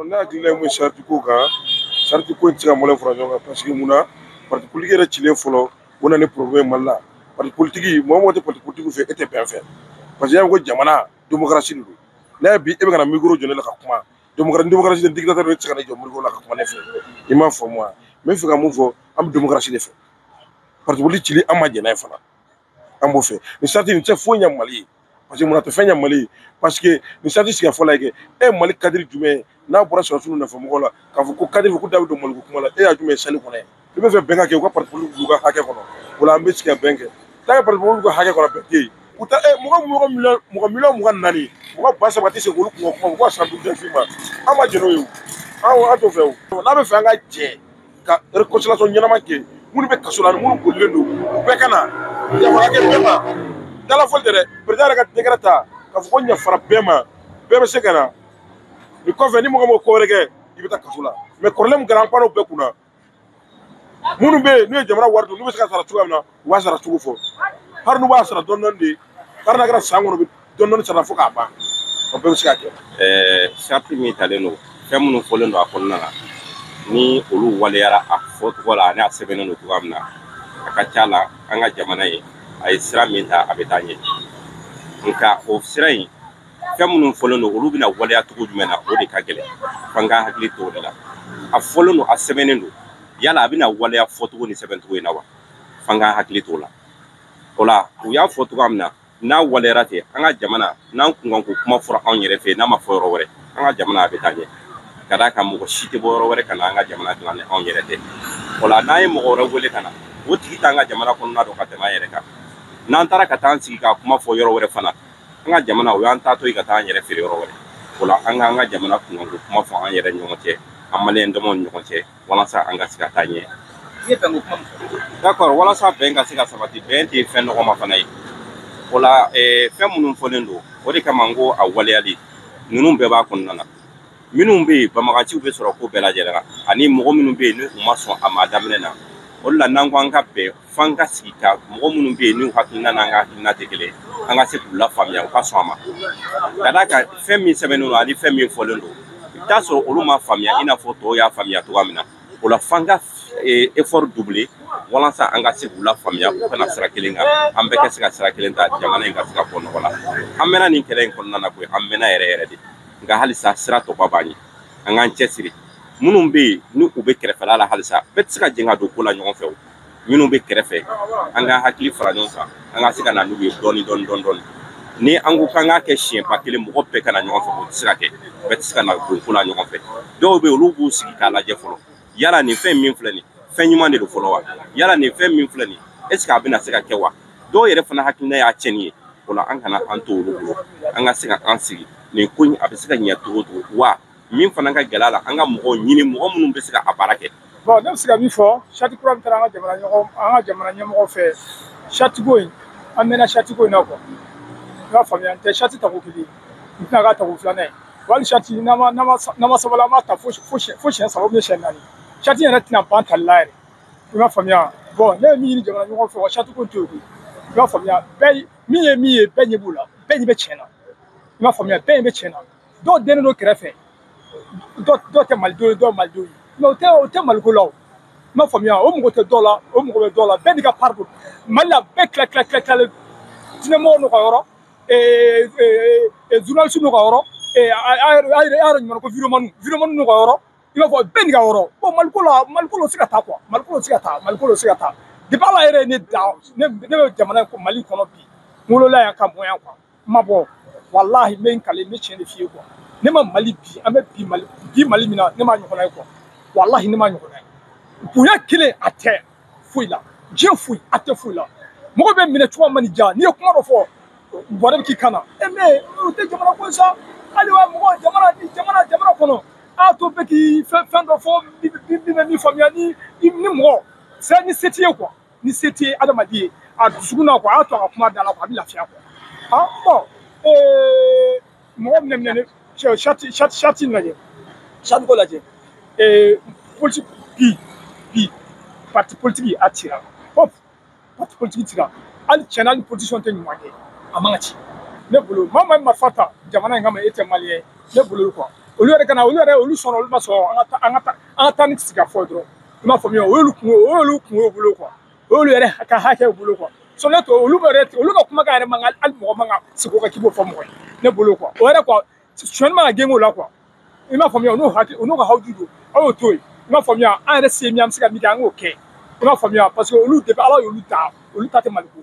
ne hakili la mun sariti ko kan sariti ko in tɛ se ka mɔlɛ fara ɲɔgɔn kan parce que mun na parti politique yɛrɛ cilen fɔlɔ o na ni problème Mali la parti politique mɔgɔ mɔgɔ tɛ parti politique fɛ e tɛ bɛn fɛ parce que y'a ko jamana démocratie de don n'a ye bi e bɛ ka na micro jɔ ne la ka kuma démocratie tɛ dictateur de tɛ se ka ne jɔ micro la ka kuma ne fɛ i m'a faamu wa n bɛ fɛ ka mun fɔ an bɛ démocratie de fɛ parti politique cili an ma jɛn n'a ye fana an b'o fɛ nin sariti nin tɛ foyi ɲɛ Mali ye parce que mun na tɛ fɛn ɲɛ Mali ye parce que nin sariti sigi fɔlɔ ye kɛ e Mali cadre jumɛn ye n'a bɔra sɔrɔsiw nɔfɛ mɔgɔw la k'a fɔ ko cadre ko da bɛ don Mali ko kuma la e y'a jumɛn ye sali kɔnɔ i bɛ fɛ bɛn ka kɛ u ka parti politique ka hakɛ kɔnɔ o la an bɛ sigi ka bɛn kɛ tant que parti politique ka hakɛ kɔnɔ bɛn tɛ yen u ta mɔgɔ miliyɔn 24 mɔgɔ ba saba tɛ se k'olu kuma kuma u ka san 5 f'i ma an ma jɛn n'o ye o an t'o fɛ o n'a bɛ fɛ an ka jɛ ka réconciliation ɲɛnama kɛ minnu bɛ kaso la ani minnu bolilen don u bɛɛ ka na yafara kɛ bɛɛ ma dala fɔli tɛ dɛ président yɛrɛ ka décret ta k'a fɔ ko yafara bɛɛ ma bɛɛ bɛ se ka na nin kɔfɛ ni mɔgɔ m'o ko wɛrɛ kɛ i bɛ taa kaso la mais kɔrɔlen min kɛra an panneau bɛɛ kunna minnu bɛ yen n'u ye jamana wari dun n'u bɛ se ka sara cogoya min na u b'a sara cogo fɔ hali n'u b'a sara dɔɔni dɔɔni de hali n'a kɛra san kɔnɔ u bɛ dɔɔni dɔɔni sara fo k'a ban o bɛɛ bɛ se ka kɛ. sariti min talen don fɛn minnu fɔlen don a kɔnɔna na ni olu waleyara a fɔcogo la ani a sɛbɛnnen don cogoya min na a ka ca la an ka jamana ye a ye sira min ta a bɛ taa ɲɛ nka o sira in fɛn minnu fɔlen don olu bɛna waleya cogo jumɛn na o de ka gɛlɛn f'an ka hakili to o de la a fɔlen don a sɛbɛnnen don yala a bɛna waleya fɔcogo ni sɛbɛncogo in na wa f'an ka hakili to o la o la u y'a fɔ cogoya min na n'a waleyara ten an ka jamana n'an kun kan ko kuma fɔra anw yɛrɛ fɛ n'a ma fɔ yɔrɔ wɛrɛ an ka jamana a bɛ taa ɲɛ ka d'a kan mɔgɔ si tɛ bɔ yɔrɔ wɛrɛ ka na an ka jamana dilan ni anw yɛrɛ tɛ o la n'an ye mɔgɔ wɛrɛ wele ka na o tigi t'an ka jamana kɔnɔna dɔn ka tɛmɛ an yɛrɛ kan n'an taara ka taa an sigi ka kuma fɔ yɔrɔ wɛrɛ fana an ka jamana o y'an taatɔ ye ka taa an yɛrɛ feere yɔrɔ wɛrɛ o la an ka jamana kun kan ko kuma fɔ an yɛrɛ ɲɔgɔn cɛ an maliyɛn damaw ni ɲɔgɔn cɛ walasa an ka se ka taa ɲɛ. D'accord walasa bɛn ka se ka sabati bɛn tɛ fɛn nɔgɔma fana ye o la fɛn minnu fɔlen don o de kama n ko a waleyali ninnu bɛɛ b'a kɔnɔna na minnu bɛ yen banbaganciw bɛ sɔrɔ ko bɛɛ lajɛlen na ani mɔgɔ minnu bɛ yen ni u ma sɔn a ma daminɛ na o de la n'an ko an ka bɛn f'an ka sigi ka mɔgɔ minnu bɛ yen n'u hakilina n'an ka hakilina tɛ kelen an ka se k'u lafaamuya u ka sɔn a ma ka d'a kan fɛn min sɛbɛnnen don ani fɛn min fɔlen don i bɛ taa sɔrɔ olu ma faamuya i n'a fɔ tɔw y'a faamuya cogoya min na o la f'an ka effort doubler walasa an ka se k'u lafaamuya u kana sira kelen kan an bɛɛ ka se ka sira kelen ta jamana in ka se ka bɔ nɔgɔ la an mɛnna nin kɛlɛ in kɔnɔna na koyi an mɛnna yɛrɛ yɛrɛ de nka halisa sira tɔba b'an ye an k'an cɛsiri minnu bɛ yen ni u bɛ kɛrɛfɛla la halisa bɛɛ tɛ se ka jɛn ka don ko la ɲɔgɔn fɛ o minnu bɛ kɛrɛfɛ an ka hakili fara ɲɔgɔn kan an ka se ka na n'u ye dɔɔni dɔɔni dɔɔni dɔɔni ni an ko k'an k'a kɛ siɲɛba kelen mɔgɔ bɛɛ ka na ɲɔgɔn fɛ o tɛ se ka kɛ bɛɛ tɛ se ka na don ko la ɲɔgɔn fɛ dɔw bɛ yen olu b'u sigi k'a lajɛ fɔlɔ yala nin fɛn min filɛ nin fɛn ɲuman de don fɔlɔ wa yala nin fɛn min filɛ nin est ce que a bɛna se ka kɛ wa dɔw yɛrɛ fana hakilina y'a tiɲɛni ye o la an kana an to olu bolo an ka se ka an sigi nin ko in a bɛ se ka ɲɛ cogo o cogo wa min fana ka gɛlɛ a la an ka mɔgɔw ɲini mɔgɔ minnu bɛ se ka a baara kɛ. Bon ne bɛ se ka min fɔ charte kura min taara an ka jamana ɲɛmɔgɔ fɛ charte ko in an mɛnna charte ko in na quoi n ka faamuya n tɛ charte tako kelen n tɛna k'a tako filanan ye wali charte n'an ma sabali an b'a ta fo siɲɛ 3 ou bien siɲɛ 4 charte yɛrɛ tɛna ban tali la yɛrɛ i m'a faamuya bon ne ye min ɲini jamana ɲɛmɔgɔ fɛ wa charte ko in t'o ye i m'a faamuya bɛɛ min ye min ye bɛɛ ɲɛ b'o la bɛɛ ɲɛ bɛ tiɲɛ na i m'a faamuya bɛɛ ɲɛ bɛ tiɲɛ na dɔw dɛnnen don kɛrɛfɛ dɔw tɛ malidenw ye dɔw ye malidenw ye mais o tɛ maliko la o i m'a faamuya o mɔgɔ tɛ dɔw la o mɔgɔ bɛ dɔw la bɛɛ n'i ka part don mali la bɛɛ tilalen diinɛmɔgɔw n'u ka yɔrɔ journaliste n'u ka yɔrɔ a yɛrɛ ɲuman ko vidéoman n'u ka yɔrɔ i b'a fɔ bɛɛ n'i ka yɔrɔ bon maliko la o tɛ se ka taa quoi maliko tɛ se ka taa depuis ala yɛrɛ ye ne dan ne bɛ jamana in mali kɔnɔ bi n wolola yan ka mɔ yan quoi n ma bɔ walahi n bɛ n kale n bɛ tiɲɛ de f'i ye quoi ne ma mali bi an bɛ bi mali min na ne ma ɲɔgɔnna ye quoi walahi ne ma ɲɔgɔnna ye bonya kelen a tɛ foyi la diɲɛ foyi a tɛ foyi la mɔgɔ bɛ minɛ cogoya man di ja n'i ye kuma dɔ fɔ bɔrɛ bɛ k'i kan na mais o tɛ jamana ko sa hali wa mɔgɔ jamana kɔnɔ a to bɛɛ k'i fɛn dɔ fɔ min bɛ min faamuya ni mɔgɔ c'est ni se t'i ye quoi ni se t'i ye adamaden ye a dusukun na quoi a y'a to a ka kuma da la quoi a bɛ lafiya quoi ah bon mɔgɔ minɛ ne charte lajɛ charte ko lajɛ politique bi parti politique a cira hop parti politique cira hali tiɲɛna hali politicien tɛ ɲuman kɛ a man ka ci ne bolo maa min marifa ta jamana in kama e tɛ maliyɛn ye ne bolo quoi olu yɛrɛ kana olu sɔnna olu ma sɔn an ka taa ni sigi ka fɔ dɔrɔn i m'a faamuya o y'olu kun y'o bolo o y'olu yɛrɛ ka hakɛ bolo ne to olu ka kumakan yɛrɛ man kan hali mɔgɔ man kan sigi ka k'i b'o fɔ mɔgɔ ye ne bolo o yɛrɛ sɔnni man ka gɛn o la i m'a faamuya u n'u ka hawuju don aw y'o to yen i m'a faamuya an yɛrɛ se min an bɛ se ka min kɛ an k'o kɛ i m'a faamuya parce que olu ala y'olu ta olu ta tɛ Mali ko